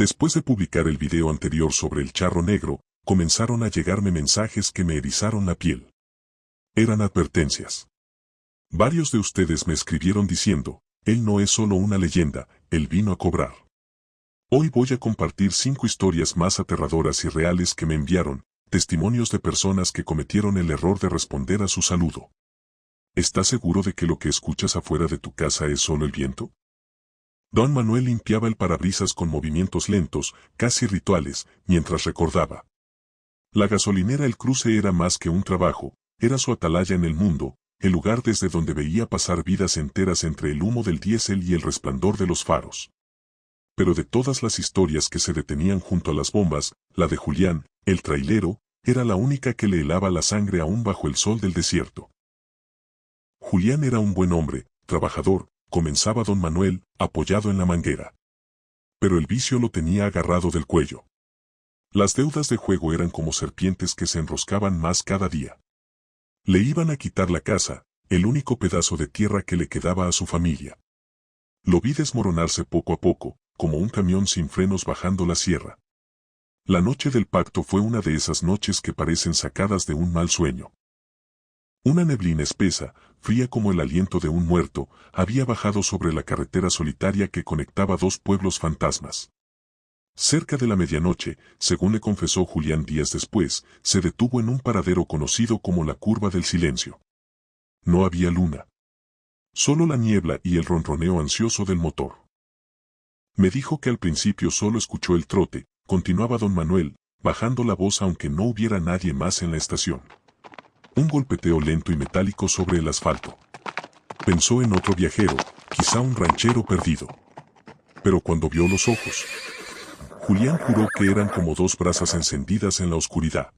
Después de publicar el video anterior sobre el charro negro, comenzaron a llegarme mensajes que me erizaron la piel. Eran advertencias. Varios de ustedes me escribieron diciendo, él no es solo una leyenda, él vino a cobrar. Hoy voy a compartir 5 historias más aterradoras y reales que me enviaron, testimonios de personas que cometieron el error de responder a su saludo. ¿Estás seguro de que lo que escuchas afuera de tu casa es solo el viento? Don Manuel limpiaba el parabrisas con movimientos lentos, casi rituales, mientras recordaba. La gasolinera El Cruce era más que un trabajo, era su atalaya en el mundo, el lugar desde donde veía pasar vidas enteras entre el humo del diésel y el resplandor de los faros. Pero de todas las historias que se detenían junto a las bombas, la de Julián, el trailero, era la única que le helaba la sangre aún bajo el sol del desierto. Julián era un buen hombre, trabajador, comenzaba don Manuel, apoyado en la manguera. Pero el vicio lo tenía agarrado del cuello. Las deudas de juego eran como serpientes que se enroscaban más cada día. Le iban a quitar la casa, el único pedazo de tierra que le quedaba a su familia. Lo vi desmoronarse poco a poco, como un camión sin frenos bajando la sierra. La noche del pacto fue una de esas noches que parecen sacadas de un mal sueño. Una neblina espesa, fría como el aliento de un muerto, había bajado sobre la carretera solitaria que conectaba 2 pueblos fantasmas. Cerca de la medianoche, según le confesó Julián días después, se detuvo en un paradero conocido como la Curva del Silencio. No había luna. Solo la niebla y el ronroneo ansioso del motor. Me dijo que al principio solo escuchó el trote, continuaba don Manuel, bajando la voz aunque no hubiera nadie más en la estación. Un golpeteo lento y metálico sobre el asfalto. Pensó en otro viajero, quizá un ranchero perdido. Pero cuando vio los ojos, Julián juró que eran como 2 brasas encendidas en la oscuridad.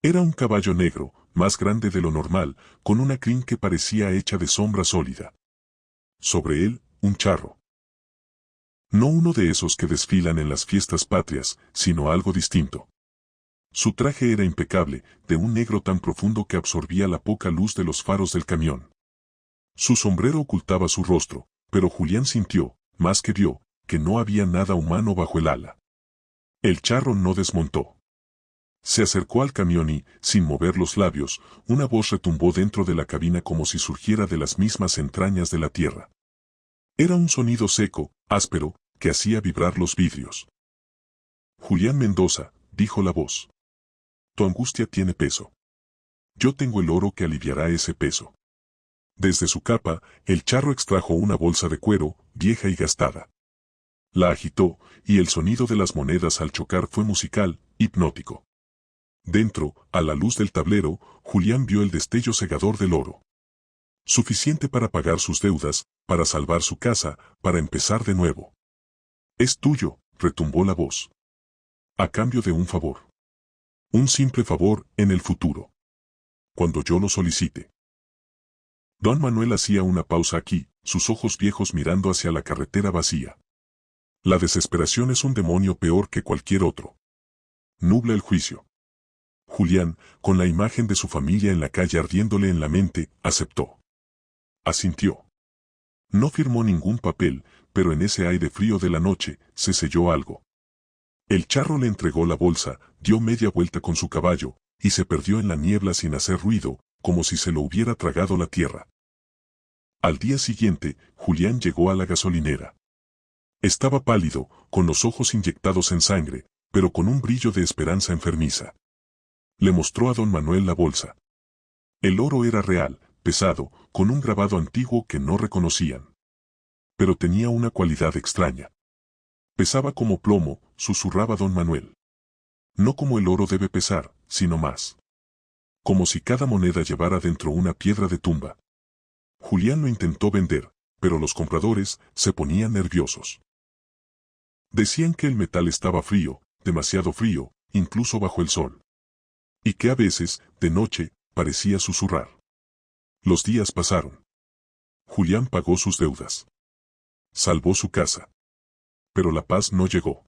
Era un caballo negro, más grande de lo normal, con una crin que parecía hecha de sombra sólida. Sobre él, un charro. No uno de esos que desfilan en las fiestas patrias, sino algo distinto. Su traje era impecable, de un negro tan profundo que absorbía la poca luz de los faros del camión. Su sombrero ocultaba su rostro, pero Julián sintió, más que vio, que no había nada humano bajo el ala. El charro no desmontó. Se acercó al camión y, sin mover los labios, una voz retumbó dentro de la cabina como si surgiera de las mismas entrañas de la tierra. Era un sonido seco, áspero, que hacía vibrar los vidrios. Julián Mendoza, dijo la voz. Tu angustia tiene peso. Yo tengo el oro que aliviará ese peso. Desde su capa, el charro extrajo una bolsa de cuero, vieja y gastada. La agitó, y el sonido de las monedas al chocar fue musical, hipnótico. Dentro, a la luz del tablero, Julián vio el destello cegador del oro. Suficiente para pagar sus deudas, para salvar su casa, para empezar de nuevo. Es tuyo, retumbó la voz. A cambio de un favor. Un simple favor en el futuro. Cuando yo lo solicite. Don Manuel hacía una pausa aquí, sus ojos viejos mirando hacia la carretera vacía. La desesperación es un demonio peor que cualquier otro. Nubla el juicio. Julián, con la imagen de su familia en la calle ardiéndole en la mente, aceptó. Asintió. No firmó ningún papel, pero en ese aire frío de la noche, se selló algo. El charro le entregó la bolsa, dio media vuelta con su caballo, y se perdió en la niebla sin hacer ruido, como si se lo hubiera tragado la tierra. Al día siguiente, Julián llegó a la gasolinera. Estaba pálido, con los ojos inyectados en sangre, pero con un brillo de esperanza enfermiza. Le mostró a don Manuel la bolsa. El oro era real, pesado, con un grabado antiguo que no reconocían. Pero tenía una cualidad extraña. Pesaba como plomo, susurraba don Manuel. No como el oro debe pesar, sino más. Como si cada moneda llevara dentro una piedra de tumba. Julián lo intentó vender, pero los compradores se ponían nerviosos. Decían que el metal estaba frío, demasiado frío, incluso bajo el sol. Y que a veces, de noche, parecía susurrar. Los días pasaron. Julián pagó sus deudas. Salvó su casa. Pero la paz no llegó.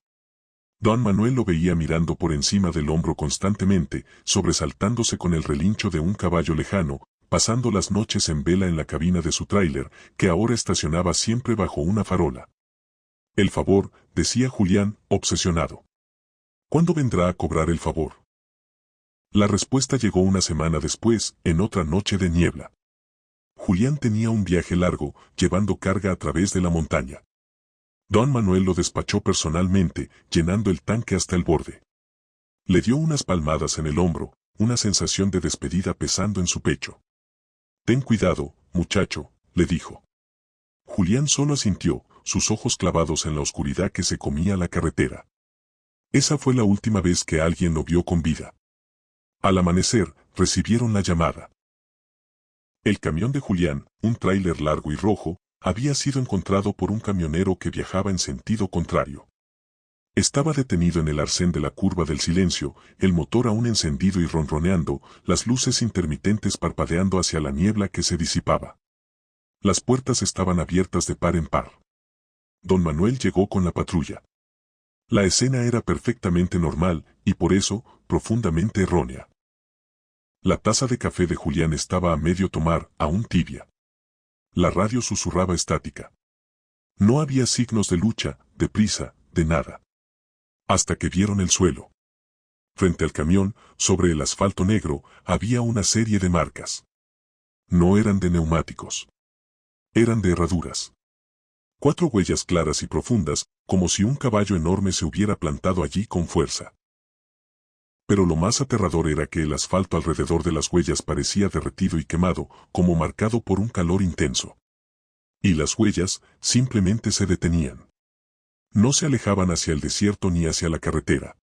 Don Manuel lo veía mirando por encima del hombro constantemente, sobresaltándose con el relincho de un caballo lejano, pasando las noches en vela en la cabina de su tráiler, que ahora estacionaba siempre bajo una farola. El favor, decía Julián, obsesionado. ¿Cuándo vendrá a cobrar el favor? La respuesta llegó una semana después, en otra noche de niebla. Julián tenía un viaje largo, llevando carga a través de la montaña. Don Manuel lo despachó personalmente, llenando el tanque hasta el borde. Le dio unas palmadas en el hombro, una sensación de despedida pesando en su pecho. «Ten cuidado, muchacho», le dijo. Julián solo asintió, sus ojos clavados en la oscuridad que se comía la carretera. Esa fue la última vez que alguien lo vio con vida. Al amanecer, recibieron la llamada. El camión de Julián, un tráiler largo y rojo, había sido encontrado por un camionero que viajaba en sentido contrario. Estaba detenido en el arcén de la curva del silencio, el motor aún encendido y ronroneando, las luces intermitentes parpadeando hacia la niebla que se disipaba. Las puertas estaban abiertas de par en par. Don Manuel llegó con la patrulla. La escena era perfectamente normal, y por eso, profundamente errónea. La taza de café de Julián estaba a medio tomar, aún tibia. La radio susurraba estática. No había signos de lucha, de prisa, de nada. Hasta que vieron el suelo. Frente al camión, sobre el asfalto negro, había una serie de marcas. No eran de neumáticos. Eran de herraduras. 4 huellas claras y profundas, como si un caballo enorme se hubiera plantado allí con fuerza. Pero lo más aterrador era que el asfalto alrededor de las huellas parecía derretido y quemado, como marcado por un calor intenso. Y las huellas simplemente se detenían. No se alejaban hacia el desierto ni hacia la carretera.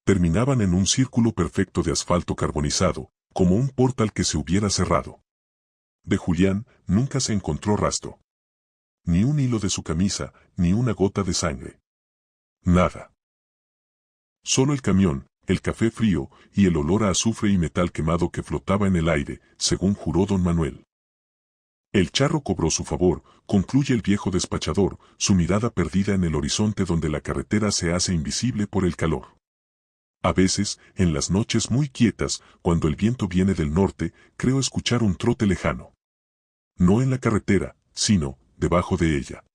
Terminaban en un círculo perfecto de asfalto carbonizado, como un portal que se hubiera cerrado. De Julián nunca se encontró rastro. Ni un hilo de su camisa, ni una gota de sangre. Nada. Solo el camión, el café frío y el olor a azufre y metal quemado que flotaba en el aire, según juró don Manuel. El charro cobró su favor, concluye el viejo despachador, su mirada perdida en el horizonte donde la carretera se hace invisible por el calor. A veces, en las noches muy quietas, cuando el viento viene del norte, creo escuchar un trote lejano. No en la carretera, sino debajo de ella.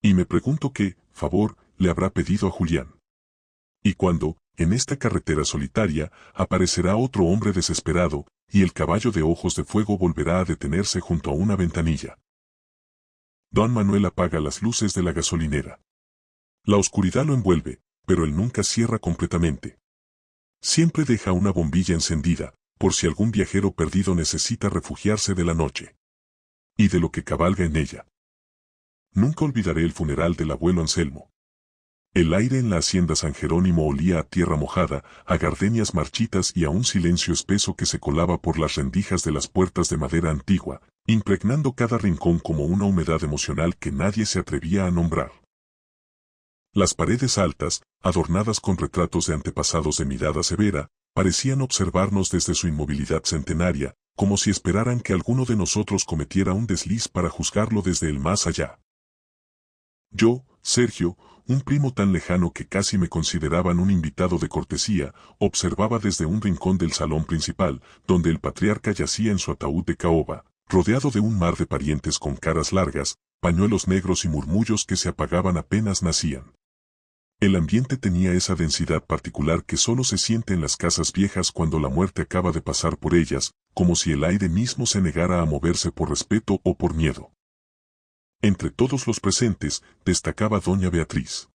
Y me pregunto qué favor le habrá pedido a Julián. Y cuando, en esta carretera solitaria, aparecerá otro hombre desesperado, y el caballo de ojos de fuego volverá a detenerse junto a una ventanilla. Don Manuel apaga las luces de la gasolinera. La oscuridad lo envuelve, pero él nunca cierra completamente. Siempre deja una bombilla encendida, por si algún viajero perdido necesita refugiarse de la noche. Y de lo que cabalga en ella. Nunca olvidaré el funeral del abuelo Anselmo. El aire en la hacienda San Jerónimo olía a tierra mojada, a gardenias marchitas y a un silencio espeso que se colaba por las rendijas de las puertas de madera antigua, impregnando cada rincón como una humedad emocional que nadie se atrevía a nombrar. Las paredes altas, adornadas con retratos de antepasados de mirada severa, parecían observarnos desde su inmovilidad centenaria, como si esperaran que alguno de nosotros cometiera un desliz para juzgarlo desde el más allá. Yo, Sergio, un primo tan lejano que casi me consideraban un invitado de cortesía, observaba desde un rincón del salón principal, donde el patriarca yacía en su ataúd de caoba, rodeado de un mar de parientes con caras largas, pañuelos negros y murmullos que se apagaban apenas nacían. El ambiente tenía esa densidad particular que solo se siente en las casas viejas cuando la muerte acaba de pasar por ellas, como si el aire mismo se negara a moverse por respeto o por miedo. Entre todos los presentes, destacaba doña Beatriz.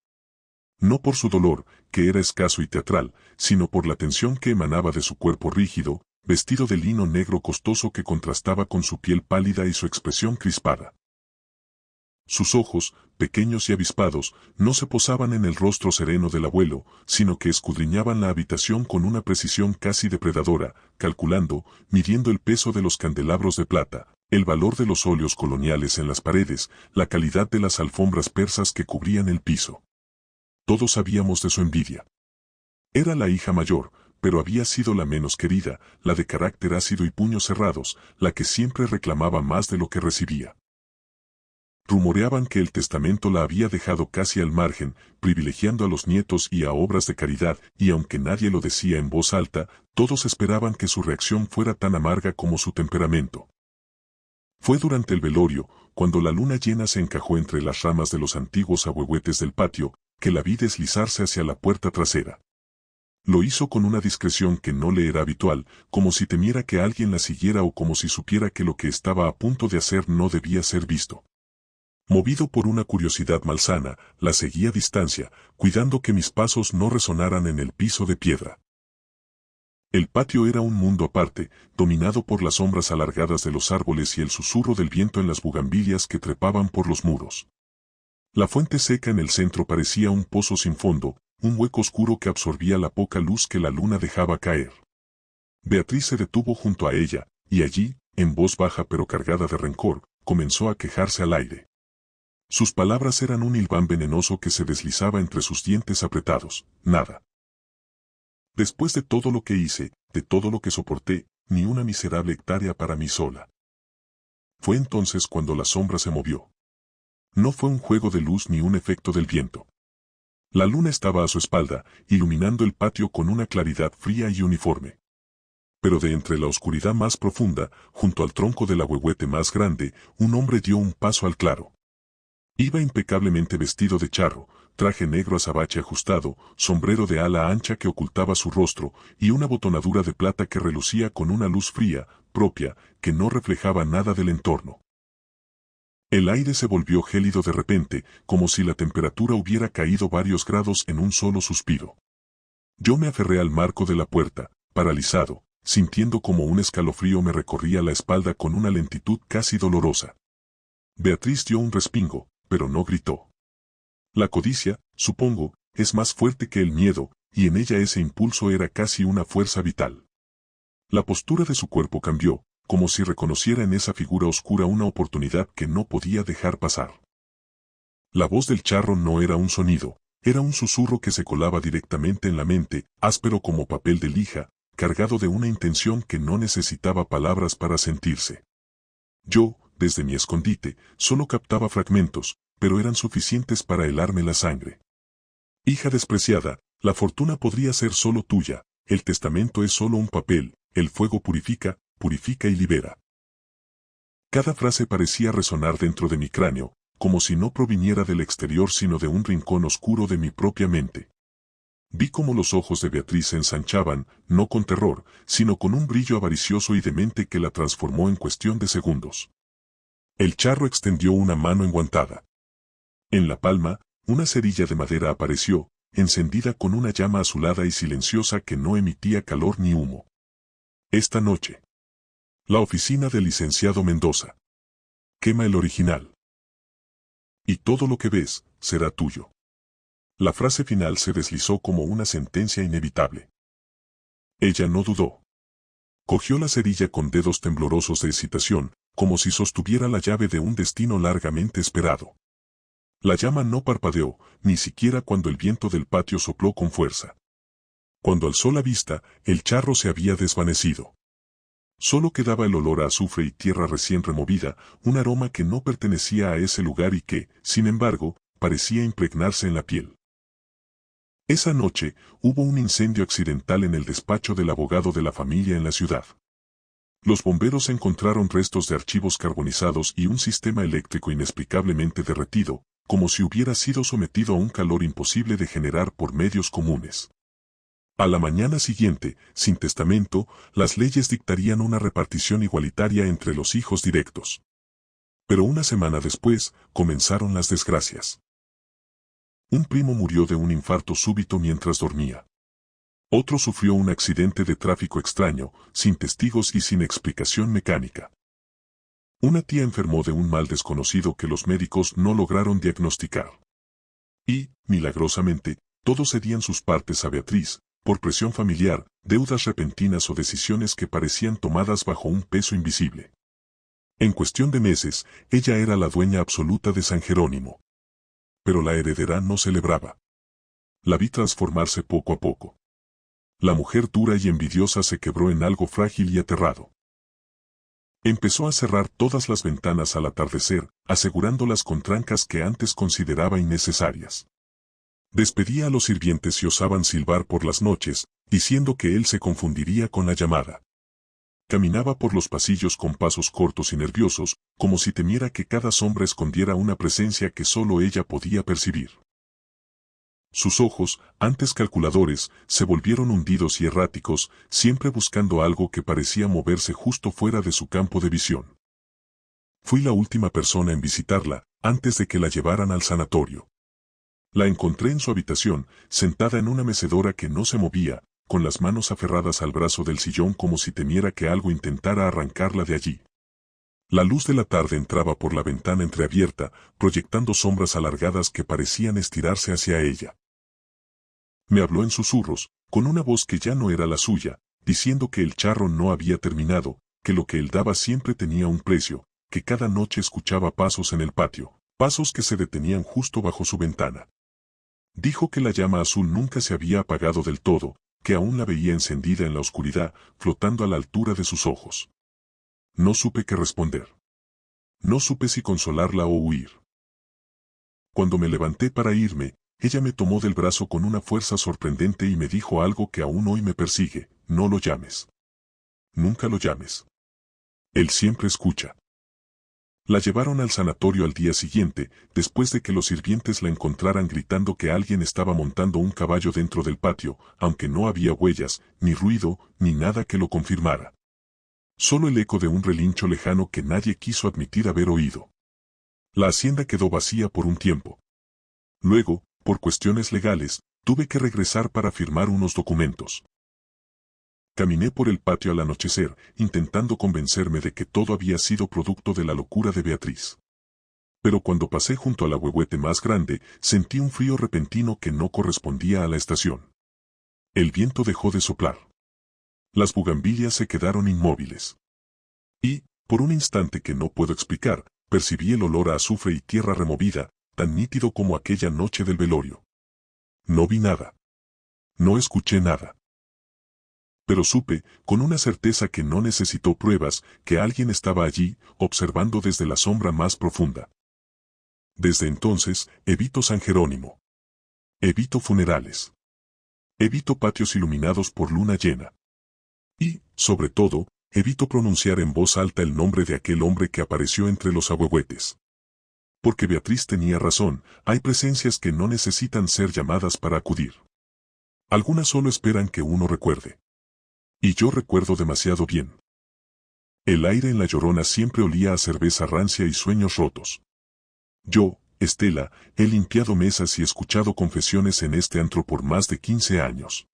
No por su dolor, que era escaso y teatral, sino por la tensión que emanaba de su cuerpo rígido, vestido de lino negro costoso que contrastaba con su piel pálida y su expresión crispada. Sus ojos, pequeños y avispados, no se posaban en el rostro sereno del abuelo, sino que escudriñaban la habitación con una precisión casi depredadora, calculando, midiendo el peso de los candelabros de plata, el valor de los óleos coloniales en las paredes, la calidad de las alfombras persas que cubrían el piso. Todos sabíamos de su envidia. Era la hija mayor, pero había sido la menos querida, la de carácter ácido y puños cerrados, la que siempre reclamaba más de lo que recibía. Rumoreaban que el testamento la había dejado casi al margen, privilegiando a los nietos y a obras de caridad, y aunque nadie lo decía en voz alta, todos esperaban que su reacción fuera tan amarga como su temperamento. Fue durante el velorio, cuando la luna llena se encajó entre las ramas de los antiguos ahuehuetes del patio, que la vi deslizarse hacia la puerta trasera. Lo hizo con una discreción que no le era habitual, como si temiera que alguien la siguiera o como si supiera que lo que estaba a punto de hacer no debía ser visto. Movido por una curiosidad malsana, la seguí a distancia, cuidando que mis pasos no resonaran en el piso de piedra. El patio era un mundo aparte, dominado por las sombras alargadas de los árboles y el susurro del viento en las bugambilias que trepaban por los muros. La fuente seca en el centro parecía un pozo sin fondo, un hueco oscuro que absorbía la poca luz que la luna dejaba caer. Beatriz se detuvo junto a ella, y allí, en voz baja pero cargada de rencor, comenzó a quejarse al aire. Sus palabras eran un hilván venenoso que se deslizaba entre sus dientes apretados. Nada. Después de todo lo que hice, de todo lo que soporté, ni una miserable hectárea para mí sola. Fue entonces cuando la sombra se movió. No fue un juego de luz ni un efecto del viento. La luna estaba a su espalda, iluminando el patio con una claridad fría y uniforme. Pero de entre la oscuridad más profunda, junto al tronco del ahuehuete más grande, un hombre dio un paso al claro. Iba impecablemente vestido de charro, traje negro azabache ajustado, sombrero de ala ancha que ocultaba su rostro, y una botonadura de plata que relucía con una luz fría, propia, que no reflejaba nada del entorno. El aire se volvió gélido de repente, como si la temperatura hubiera caído varios grados en un solo suspiro. Yo me aferré al marco de la puerta, paralizado, sintiendo como un escalofrío me recorría la espalda con una lentitud casi dolorosa. Beatriz dio un respingo, pero no gritó. La codicia, supongo, es más fuerte que el miedo, y en ella ese impulso era casi una fuerza vital. La postura de su cuerpo cambió, como si reconociera en esa figura oscura una oportunidad que no podía dejar pasar. La voz del charro no era un sonido, era un susurro que se colaba directamente en la mente, áspero como papel de lija, cargado de una intención que no necesitaba palabras para sentirse. Yo, desde mi escondite, solo captaba fragmentos, pero eran suficientes para helarme la sangre. Hija despreciada, la fortuna podría ser solo tuya, el testamento es solo un papel, el fuego purifica, purifica y libera. Cada frase parecía resonar dentro de mi cráneo, como si no proviniera del exterior sino de un rincón oscuro de mi propia mente. Vi cómo los ojos de Beatriz se ensanchaban, no con terror, sino con un brillo avaricioso y demente que la transformó en cuestión de segundos. El charro extendió una mano enguantada. En la palma, una cerilla de madera apareció, encendida con una llama azulada y silenciosa que no emitía calor ni humo. Esta noche. La oficina del licenciado Mendoza. Quema el original. Y todo lo que ves, será tuyo. La frase final se deslizó como una sentencia inevitable. Ella no dudó. Cogió la cerilla con dedos temblorosos de excitación, como si sostuviera la llave de un destino largamente esperado. La llama no parpadeó, ni siquiera cuando el viento del patio sopló con fuerza. Cuando alzó la vista, el charro se había desvanecido. Solo quedaba el olor a azufre y tierra recién removida, un aroma que no pertenecía a ese lugar y que, sin embargo, parecía impregnarse en la piel. Esa noche, hubo un incendio accidental en el despacho del abogado de la familia en la ciudad. Los bomberos encontraron restos de archivos carbonizados y un sistema eléctrico inexplicablemente derretido, como si hubiera sido sometido a un calor imposible de generar por medios comunes. A la mañana siguiente, sin testamento, las leyes dictarían una repartición igualitaria entre los hijos directos. Pero una semana después, comenzaron las desgracias. Un primo murió de un infarto súbito mientras dormía. Otro sufrió un accidente de tráfico extraño, sin testigos y sin explicación mecánica. Una tía enfermó de un mal desconocido que los médicos no lograron diagnosticar. Y, milagrosamente, todos cedían sus partes a Beatriz, por presión familiar, deudas repentinas o decisiones que parecían tomadas bajo un peso invisible. En cuestión de meses, ella era la dueña absoluta de San Jerónimo. Pero la heredera no celebraba. La vi transformarse poco a poco. La mujer dura y envidiosa se quebró en algo frágil y aterrado. Empezó a cerrar todas las ventanas al atardecer, asegurándolas con trancas que antes consideraba innecesarias. Despedía a los sirvientes y osaban silbar por las noches, diciendo que él se confundiría con la llamada. Caminaba por los pasillos con pasos cortos y nerviosos, como si temiera que cada sombra escondiera una presencia que solo ella podía percibir. Sus ojos, antes calculadores, se volvieron hundidos y erráticos, siempre buscando algo que parecía moverse justo fuera de su campo de visión. Fui la última persona en visitarla, antes de que la llevaran al sanatorio. La encontré en su habitación, sentada en una mecedora que no se movía, con las manos aferradas al brazo del sillón como si temiera que algo intentara arrancarla de allí. La luz de la tarde entraba por la ventana entreabierta, proyectando sombras alargadas que parecían estirarse hacia ella. Me habló en susurros, con una voz que ya no era la suya, diciendo que el charro no había terminado, que lo que él daba siempre tenía un precio, que cada noche escuchaba pasos en el patio, pasos que se detenían justo bajo su ventana. Dijo que la llama azul nunca se había apagado del todo, que aún la veía encendida en la oscuridad, flotando a la altura de sus ojos. No supe qué responder. No supe si consolarla o huir. Cuando me levanté para irme, ella me tomó del brazo con una fuerza sorprendente y me dijo algo que aún hoy me persigue: no lo llames. Nunca lo llames. Él siempre escucha. La llevaron al sanatorio al día siguiente, después de que los sirvientes la encontraran gritando que alguien estaba montando un caballo dentro del patio, aunque no había huellas, ni ruido, ni nada que lo confirmara. Solo el eco de un relincho lejano que nadie quiso admitir haber oído. La hacienda quedó vacía por un tiempo. Luego, por cuestiones legales, tuve que regresar para firmar unos documentos. Caminé por el patio al anochecer, intentando convencerme de que todo había sido producto de la locura de Beatriz. Pero cuando pasé junto al ahuehuete más grande, sentí un frío repentino que no correspondía a la estación. El viento dejó de soplar. Las bugambilias se quedaron inmóviles. Y, por un instante que no puedo explicar, percibí el olor a azufre y tierra removida, tan nítido como aquella noche del velorio. No vi nada. No escuché nada. Pero supe, con una certeza que no necesitó pruebas, que alguien estaba allí, observando desde la sombra más profunda. Desde entonces, evito San Jerónimo. Evito funerales. Evito patios iluminados por luna llena. Y, sobre todo, evito pronunciar en voz alta el nombre de aquel hombre que apareció entre los ahuehuetes. Porque Beatriz tenía razón, hay presencias que no necesitan ser llamadas para acudir. Algunas solo esperan que uno recuerde. Y yo recuerdo demasiado bien. El aire en La Llorona siempre olía a cerveza rancia y sueños rotos. Yo, Estela, he limpiado mesas y escuchado confesiones en este antro por más de 15 años.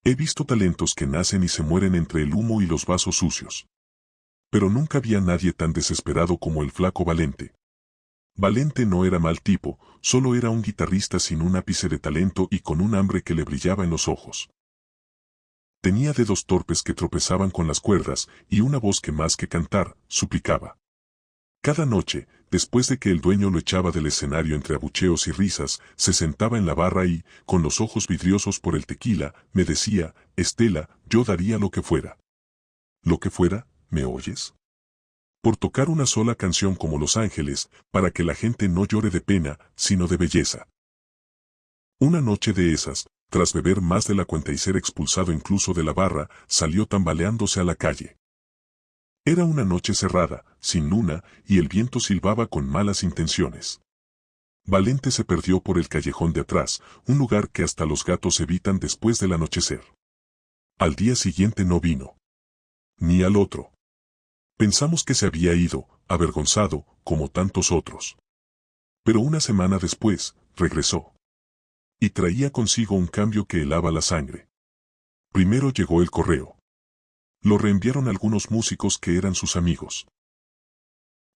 He visto talentos que nacen y se mueren entre el humo y los vasos sucios. Pero nunca había nadie tan desesperado como el flaco Valente. Valente no era mal tipo, solo era un guitarrista sin un ápice de talento y con un hambre que le brillaba en los ojos. Tenía dedos torpes que tropezaban con las cuerdas y una voz que más que cantar, suplicaba. Cada noche, después de que el dueño lo echaba del escenario entre abucheos y risas, se sentaba en la barra y, con los ojos vidriosos por el tequila, me decía: Estela, yo daría lo que fuera. ¿Lo que fuera? ¿Me oyes? Por tocar una sola canción como Los Ángeles, para que la gente no llore de pena, sino de belleza. Una noche de esas, tras beber más de la cuenta y ser expulsado incluso de la barra, salió tambaleándose a la calle. Era una noche cerrada, sin luna, y el viento silbaba con malas intenciones. Valente se perdió por el callejón de atrás, un lugar que hasta los gatos evitan después del anochecer. Al día siguiente no vino. Ni al otro. Pensamos que se había ido, avergonzado, como tantos otros. Pero una semana después, regresó. Y traía consigo un cambio que helaba la sangre. Primero llegó el correo. Lo reenviaron algunos músicos que eran sus amigos.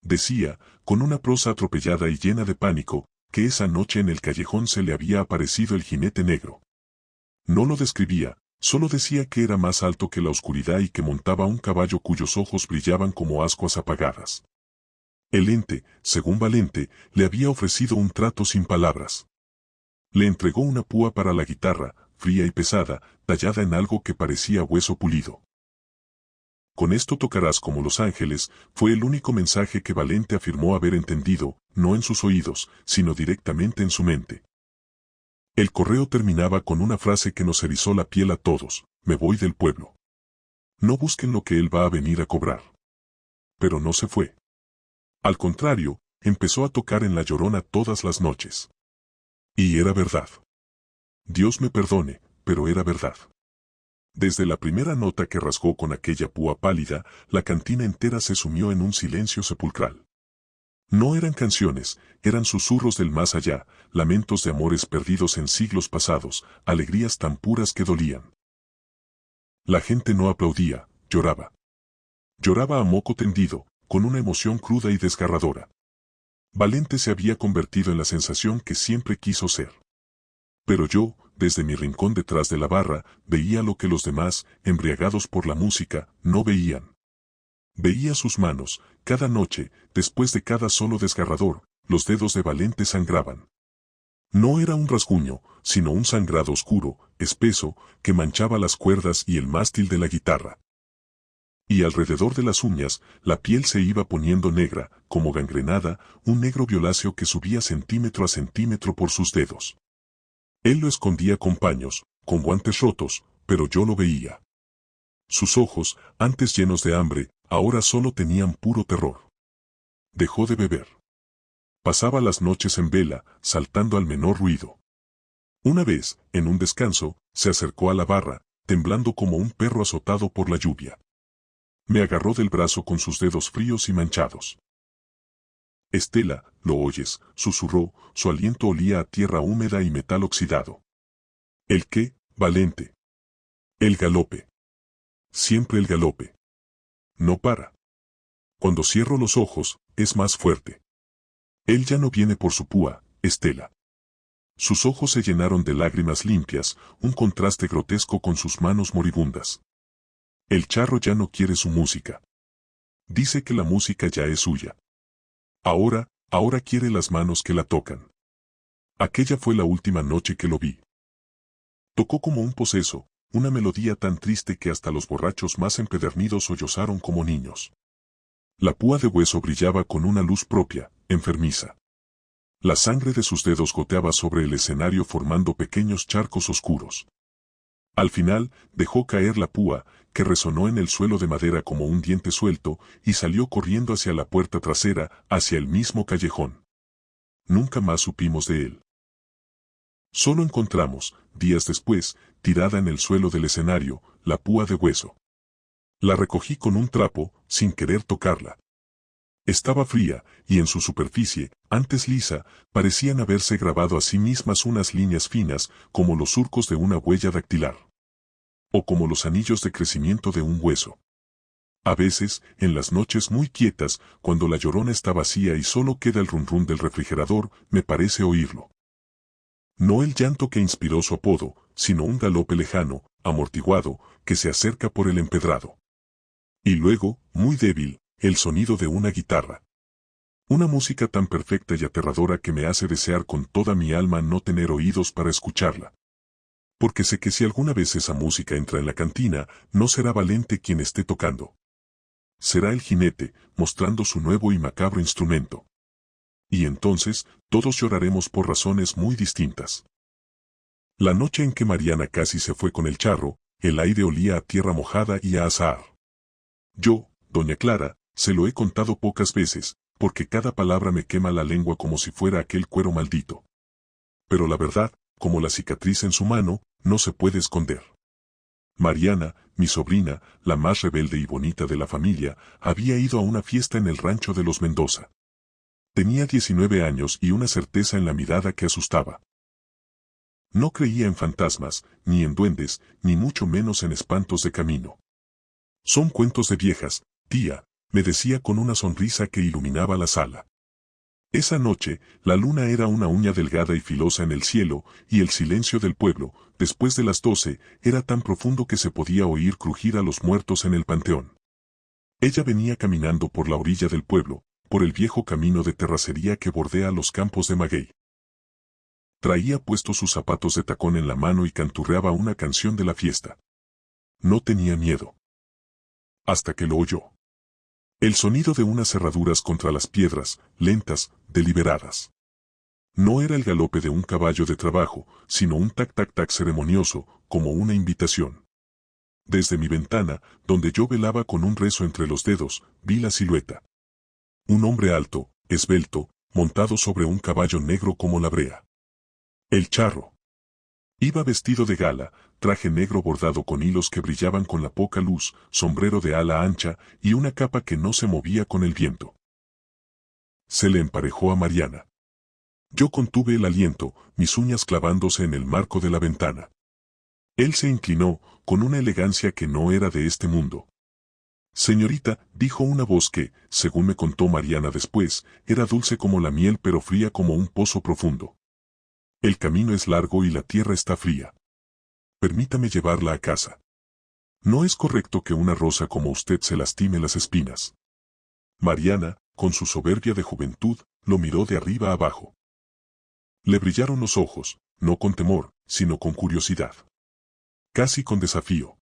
Decía, con una prosa atropellada y llena de pánico, que esa noche en el callejón se le había aparecido el jinete negro. No lo describía, solo decía que era más alto que la oscuridad y que montaba un caballo cuyos ojos brillaban como ascuas apagadas. El ente, según Valente, le había ofrecido un trato sin palabras. Le entregó una púa para la guitarra, fría y pesada, tallada en algo que parecía hueso pulido. Con esto tocarás como Los Ángeles, fue el único mensaje que Valente afirmó haber entendido, no en sus oídos, sino directamente en su mente. El correo terminaba con una frase que nos erizó la piel a todos: me voy del pueblo. No busquen lo que él va a venir a cobrar. Pero no se fue. Al contrario, empezó a tocar en La Llorona todas las noches. Y era verdad. Dios me perdone, pero era verdad. Desde la primera nota que rasgó con aquella púa pálida, la cantina entera se sumió en un silencio sepulcral. No eran canciones, eran susurros del más allá, lamentos de amores perdidos en siglos pasados, alegrías tan puras que dolían. La gente no aplaudía, lloraba. Lloraba a moco tendido, con una emoción cruda y desgarradora. Valente se había convertido en la sensación que siempre quiso ser. Pero yo, desde mi rincón detrás de la barra, veía lo que los demás, embriagados por la música, no veían. Veía sus manos, cada noche, después de cada solo desgarrador, los dedos de Valente sangraban. No era un rasguño, sino un sangrado oscuro, espeso, que manchaba las cuerdas y el mástil de la guitarra. Y alrededor de las uñas, la piel se iba poniendo negra, como gangrenada, un negro violáceo que subía centímetro a centímetro por sus dedos. Él lo escondía con paños, con guantes rotos, pero yo lo veía. Sus ojos, antes llenos de hambre, ahora solo tenían puro terror. Dejó de beber. Pasaba las noches en vela, saltando al menor ruido. Una vez, en un descanso, se acercó a la barra, temblando como un perro azotado por la lluvia. Me agarró del brazo con sus dedos fríos y manchados. Estela, ¿lo oyes?, susurró, su aliento olía a tierra húmeda y metal oxidado. ¿El qué, Valente? El galope. Siempre el galope. No para. Cuando cierro los ojos, es más fuerte. Él ya no viene por su púa, Estela. Sus ojos se llenaron de lágrimas limpias, un contraste grotesco con sus manos moribundas. El charro ya no quiere su música. Dice que la música ya es suya. Ahora quiere las manos que la tocan. Aquella fue la última noche que lo vi. Tocó como un poseso, una melodía tan triste que hasta los borrachos más empedernidos sollozaron como niños. La púa de hueso brillaba con una luz propia, enfermiza. La sangre de sus dedos goteaba sobre el escenario formando pequeños charcos oscuros. Al final, dejó caer la púa, que resonó en el suelo de madera como un diente suelto, y salió corriendo hacia la puerta trasera, hacia el mismo callejón. Nunca más supimos de él. Solo encontramos, días después, tirada en el suelo del escenario, la púa de hueso. La recogí con un trapo, sin querer tocarla. Estaba fría, y en su superficie, antes lisa, parecían haberse grabado a sí mismas unas líneas finas, como los surcos de una huella dactilar. O como los anillos de crecimiento de un hueso. A veces, en las noches muy quietas, cuando la Llorona está vacía y solo queda el rum-rum del refrigerador, me parece oírlo. No el llanto que inspiró su apodo, sino un galope lejano, amortiguado, que se acerca por el empedrado. Y luego, muy débil, el sonido de una guitarra. Una música tan perfecta y aterradora que me hace desear con toda mi alma no tener oídos para escucharla. Porque sé que si alguna vez esa música entra en la cantina, no será Valente quien esté tocando. Será el jinete, mostrando su nuevo y macabro instrumento. Y entonces, todos lloraremos por razones muy distintas. La noche en que Mariana casi se fue con el charro, el aire olía a tierra mojada y a azahar. Yo, doña Clara, se lo he contado pocas veces, porque cada palabra me quema la lengua como si fuera aquel cuero maldito. Pero la verdad, como la cicatriz en su mano, no se puede esconder. Mariana, mi sobrina, la más rebelde y bonita de la familia, había ido a una fiesta en el rancho de los Mendoza. Tenía 19 años y una certeza en la mirada que asustaba. No creía en fantasmas, ni en duendes, ni mucho menos en espantos de camino. Son cuentos de viejas, tía, me decía con una sonrisa que iluminaba la sala. Esa noche, la luna era una uña delgada y filosa en el cielo, y el silencio del pueblo, después de las 12, era tan profundo que se podía oír crujir a los muertos en el panteón. Ella venía caminando por la orilla del pueblo, por el viejo camino de terracería que bordea los campos de maguey. Traía puestos sus zapatos de tacón en la mano y canturreaba una canción de la fiesta. No tenía miedo. Hasta que lo oyó. El sonido de unas cerraduras contra las piedras, lentas, deliberadas. No era el galope de un caballo de trabajo, sino un tac-tac-tac ceremonioso, como una invitación. Desde mi ventana, donde yo velaba con un rezo entre los dedos, vi la silueta. Un hombre alto, esbelto, montado sobre un caballo negro como la brea. El charro. Iba vestido de gala, traje negro bordado con hilos que brillaban con la poca luz, sombrero de ala ancha y una capa que no se movía con el viento. Se le emparejó a Mariana. Yo contuve el aliento, mis uñas clavándose en el marco de la ventana. Él se inclinó, con una elegancia que no era de este mundo. Señorita, dijo una voz que, según me contó Mariana después, era dulce como la miel pero fría como un pozo profundo. El camino es largo y la tierra está fría. Permítame llevarla a casa. No es correcto que una rosa como usted se lastime las espinas. Mariana, con su soberbia de juventud, lo miró de arriba abajo. Le brillaron los ojos, no con temor, sino con curiosidad. Casi con desafío.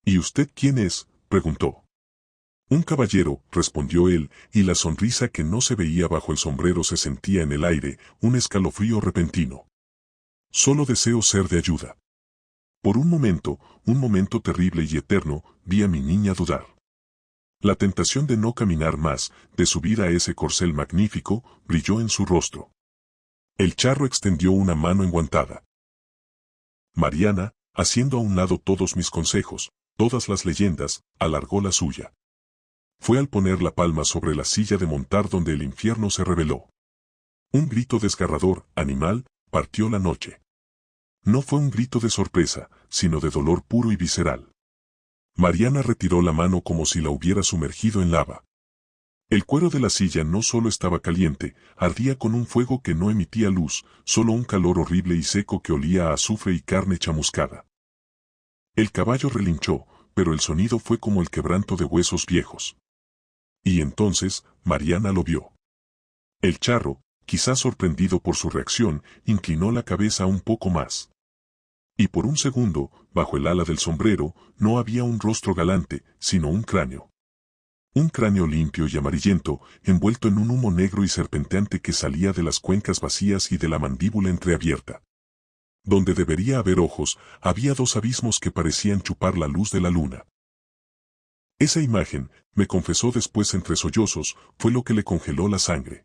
¿Y usted quién es?, preguntó. Un caballero, respondió él, y la sonrisa que no se veía bajo el sombrero se sentía en el aire, un escalofrío repentino. Solo deseo ser de ayuda. Por un momento terrible y eterno, vi a mi niña dudar. La tentación de no caminar más, de subir a ese corcel magnífico, brilló en su rostro. El charro extendió una mano enguantada. Mariana, haciendo a un lado todos mis consejos, todas las leyendas, alargó la suya. Fue al poner la palma sobre la silla de montar donde el infierno se reveló. Un grito desgarrador, animal, partió la noche. No fue un grito de sorpresa, sino de dolor puro y visceral. Mariana retiró la mano como si la hubiera sumergido en lava. El cuero de la silla no solo estaba caliente, ardía con un fuego que no emitía luz, solo un calor horrible y seco que olía a azufre y carne chamuscada. El caballo relinchó, pero el sonido fue como el quebranto de huesos viejos. Y entonces, Mariana lo vio. El charro, quizás sorprendido por su reacción, inclinó la cabeza un poco más. Y por un segundo, bajo el ala del sombrero, no había un rostro galante, sino un cráneo. Un cráneo limpio y amarillento, envuelto en un humo negro y serpenteante que salía de las cuencas vacías y de la mandíbula entreabierta. Donde debería haber ojos, había dos abismos que parecían chupar la luz de la luna. Esa imagen, me confesó después entre sollozos, fue lo que le congeló la sangre.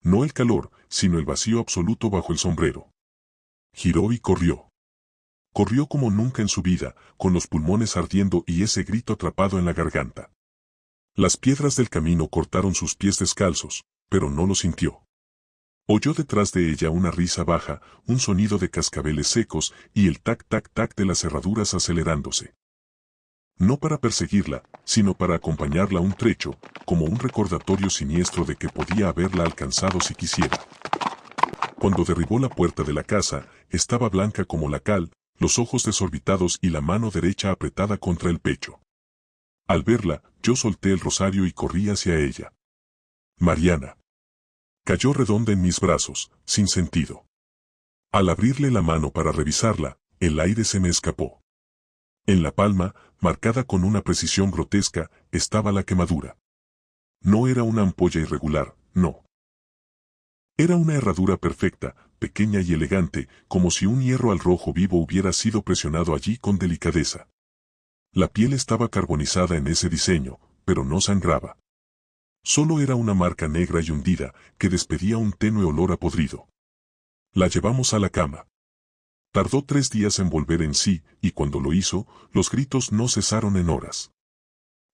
No el calor, sino el vacío absoluto bajo el sombrero. Giró y corrió. Corrió como nunca en su vida, con los pulmones ardiendo y ese grito atrapado en la garganta. Las piedras del camino cortaron sus pies descalzos, pero no lo sintió. Oyó detrás de ella una risa baja, un sonido de cascabeles secos y el tac-tac-tac de las herraduras acelerándose. No para perseguirla, sino para acompañarla un trecho, como un recordatorio siniestro de que podía haberla alcanzado si quisiera. Cuando derribó la puerta de la casa, estaba blanca como la cal, los ojos desorbitados y la mano derecha apretada contra el pecho. Al verla, yo solté el rosario y corrí hacia ella. Mariana. Cayó redonda en mis brazos, sin sentido. Al abrirle la mano para revisarla, el aire se me escapó. En la palma, marcada con una precisión grotesca, estaba la quemadura. No era una ampolla irregular, no. Era una herradura perfecta, pequeña y elegante, como si un hierro al rojo vivo hubiera sido presionado allí con delicadeza. La piel estaba carbonizada en ese diseño, pero no sangraba. Solo era una marca negra y hundida, que despedía un tenue olor a podrido. La llevamos a la cama. Tardó 3 días en volver en sí, y cuando lo hizo, los gritos no cesaron en horas.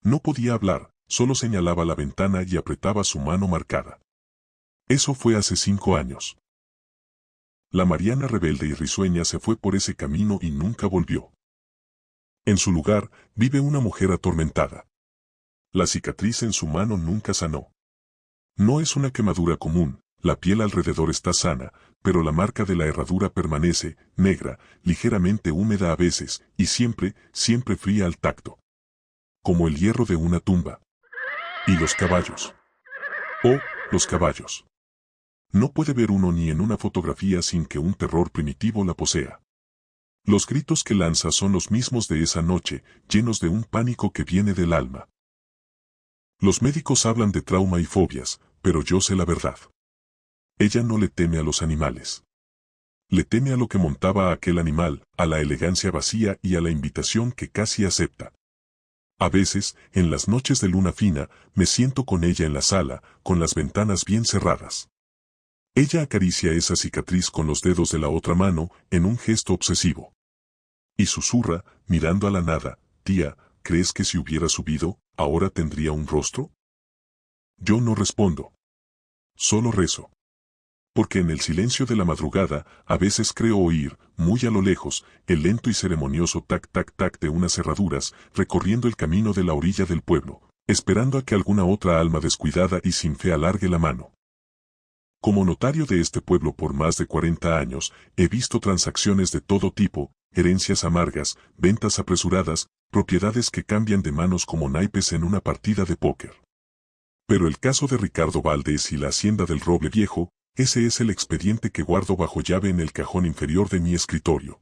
No podía hablar, solo señalaba la ventana y apretaba su mano marcada. Eso fue hace 5 años. La Mariana rebelde y risueña se fue por ese camino y nunca volvió. En su lugar, vive una mujer atormentada. La cicatriz en su mano nunca sanó. No es una quemadura común, la piel alrededor está sana, pero la marca de la herradura permanece, negra, ligeramente húmeda a veces, y siempre, siempre fría al tacto. Como el hierro de una tumba. ¿Y los caballos? Oh, los caballos. No puede ver uno ni en una fotografía sin que un terror primitivo la posea. Los gritos que lanza son los mismos de esa noche, llenos de un pánico que viene del alma. Los médicos hablan de trauma y fobias, pero yo sé la verdad. Ella no le teme a los animales. Le teme a lo que montaba aquel animal, a la elegancia vacía y a la invitación que casi acepta. A veces, en las noches de luna fina, me siento con ella en la sala, con las ventanas bien cerradas. Ella acaricia esa cicatriz con los dedos de la otra mano, en un gesto obsesivo. Y susurra, mirando a la nada, «Tía, ¿crees que si hubiera subido, ahora tendría un rostro?» Yo no respondo. Solo rezo. Porque en el silencio de la madrugada, a veces creo oír, muy a lo lejos, el lento y ceremonioso tac-tac-tac de unas cerraduras, recorriendo el camino de la orilla del pueblo, esperando a que alguna otra alma descuidada y sin fe alargue la mano. Como notario de este pueblo por más de 40 años, he visto transacciones de todo tipo, herencias amargas, ventas apresuradas, propiedades que cambian de manos como naipes en una partida de póker. Pero el caso de Ricardo Valdés y la hacienda del Roble Viejo, ese es el expediente que guardo bajo llave en el cajón inferior de mi escritorio.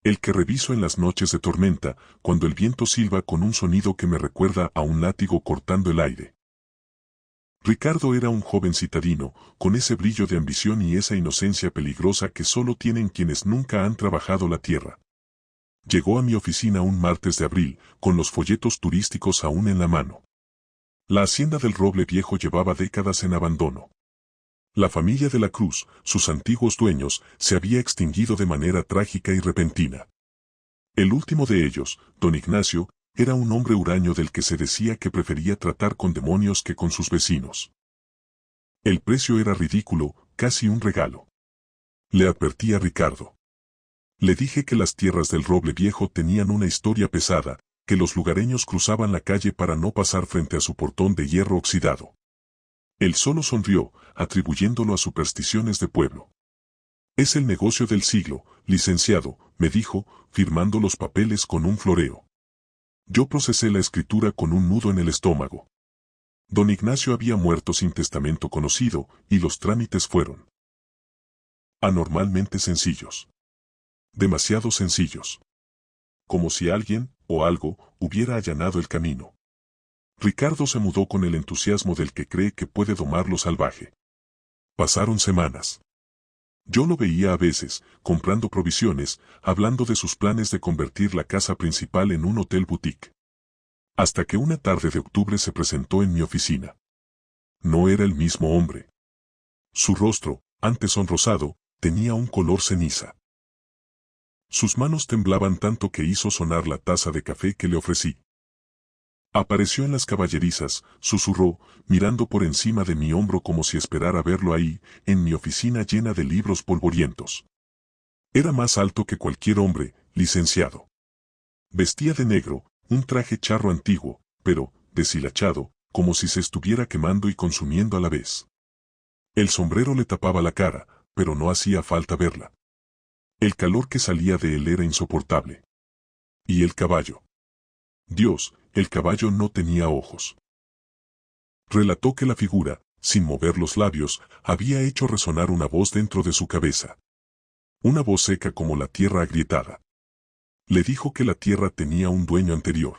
El que reviso en las noches de tormenta, cuando el viento silba con un sonido que me recuerda a un látigo cortando el aire. Ricardo era un joven citadino, con ese brillo de ambición y esa inocencia peligrosa que solo tienen quienes nunca han trabajado la tierra. Llegó a mi oficina un martes de abril, con los folletos turísticos aún en la mano. La hacienda del Roble Viejo llevaba décadas en abandono. La familia de la Cruz, sus antiguos dueños, se había extinguido de manera trágica y repentina. El último de ellos, don Ignacio, era un hombre huraño del que se decía que prefería tratar con demonios que con sus vecinos. El precio era ridículo, casi un regalo. Le advertí a Ricardo. Le dije que las tierras del Roble Viejo tenían una historia pesada, que los lugareños cruzaban la calle para no pasar frente a su portón de hierro oxidado. Él solo sonrió, atribuyéndolo a supersticiones de pueblo. Es el negocio del siglo, licenciado, me dijo, firmando los papeles con un floreo. Yo procesé la escritura con un nudo en el estómago. Don Ignacio había muerto sin testamento conocido, y los trámites fueron anormalmente sencillos. Demasiado sencillos. Como si alguien, o algo, hubiera allanado el camino. Ricardo se mudó con el entusiasmo del que cree que puede domar lo salvaje. Pasaron semanas. Yo lo veía a veces, comprando provisiones, hablando de sus planes de convertir la casa principal en un hotel boutique. Hasta que una tarde de octubre se presentó en mi oficina. No era el mismo hombre. Su rostro, antes sonrosado, tenía un color ceniza. Sus manos temblaban tanto que hizo sonar la taza de café que le ofrecí. Apareció en las caballerizas, susurró, mirando por encima de mi hombro como si esperara verlo ahí, en mi oficina llena de libros polvorientos. Era más alto que cualquier hombre, licenciado. Vestía de negro, un traje charro antiguo, pero, deshilachado, como si se estuviera quemando y consumiendo a la vez. El sombrero le tapaba la cara, pero no hacía falta verla. El calor que salía de él era insoportable. ¿Y el caballo? Dios, el caballo no tenía ojos. Relató que la figura, sin mover los labios, había hecho resonar una voz dentro de su cabeza. Una voz seca como la tierra agrietada. Le dijo que la tierra tenía un dueño anterior.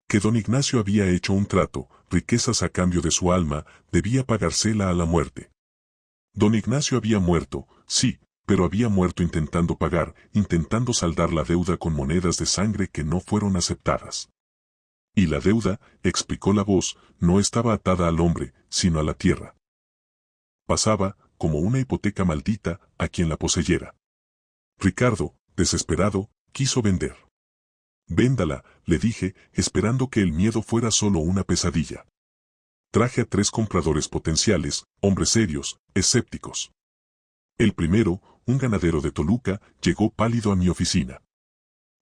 Que don Ignacio había hecho un trato, riquezas a cambio de su alma, debía pagársela a la muerte. Don Ignacio había muerto, sí, pero había muerto intentando pagar, intentando saldar la deuda con monedas de sangre que no fueron aceptadas. Y la deuda, explicó la voz, no estaba atada al hombre, sino a la tierra. Pasaba, como una hipoteca maldita, a quien la poseyera. Ricardo, desesperado, quiso vender. Véndala, le dije, esperando que el miedo fuera solo una pesadilla. Traje a 3 compradores potenciales, hombres serios, escépticos. El primero, un ganadero de Toluca, llegó pálido a mi oficina.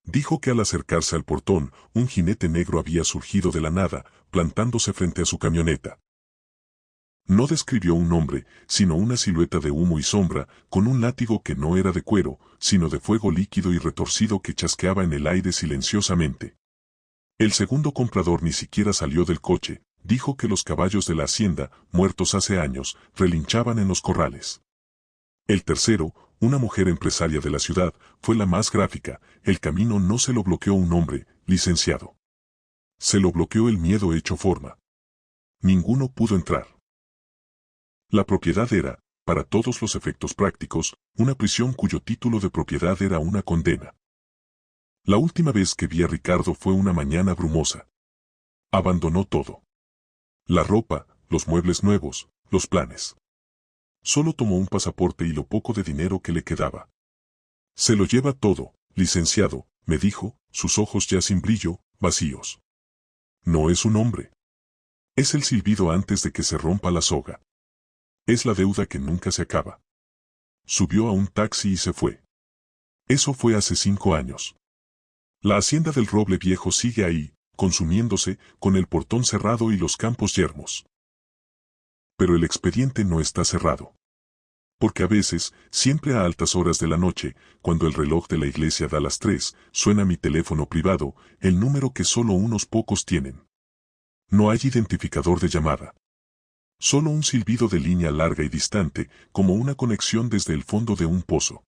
Dijo que al acercarse al portón, un jinete negro había surgido de la nada, plantándose frente a su camioneta. No describió un hombre, sino una silueta de humo y sombra, con un látigo que no era de cuero, sino de fuego líquido y retorcido que chasqueaba en el aire silenciosamente. El segundo comprador ni siquiera salió del coche, dijo que los caballos de la hacienda, muertos hace años, relinchaban en los corrales. El tercero, una mujer empresaria de la ciudad, fue la más gráfica, el camino no se lo bloqueó un hombre, licenciado. Se lo bloqueó el miedo hecho forma. Ninguno pudo entrar. La propiedad era, para todos los efectos prácticos, una prisión cuyo título de propiedad era una condena. La última vez que vi a Ricardo fue una mañana brumosa. Abandonó todo. La ropa, los muebles nuevos, los planes. Solo tomó un pasaporte y lo poco de dinero que le quedaba. Se lo lleva todo, licenciado, me dijo, sus ojos ya sin brillo, vacíos. No es un hombre. Es el silbido antes de que se rompa la soga. Es la deuda que nunca se acaba. Subió a un taxi y se fue. Eso fue hace 5 años. La hacienda del Roble Viejo sigue ahí, consumiéndose, con el portón cerrado y los campos yermos. Pero el expediente no está cerrado. Porque a veces, siempre a altas horas de la noche, cuando el reloj de la iglesia da las 3, suena mi teléfono privado, el número que solo unos pocos tienen. No hay identificador de llamada. Solo un silbido de línea larga y distante, como una conexión desde el fondo de un pozo.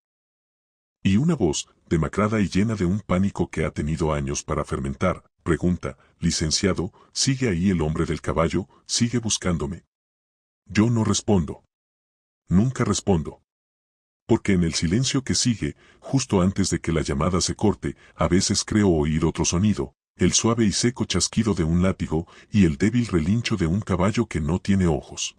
Y una voz, demacrada y llena de un pánico que ha tenido años para fermentar, pregunta, licenciado, ¿sigue ahí el hombre del caballo? ¿Sigue buscándome? Yo no respondo. Nunca respondo. Porque en el silencio que sigue, justo antes de que la llamada se corte, a veces creo oír otro sonido, el suave y seco chasquido de un látigo y el débil relincho de un caballo que no tiene ojos.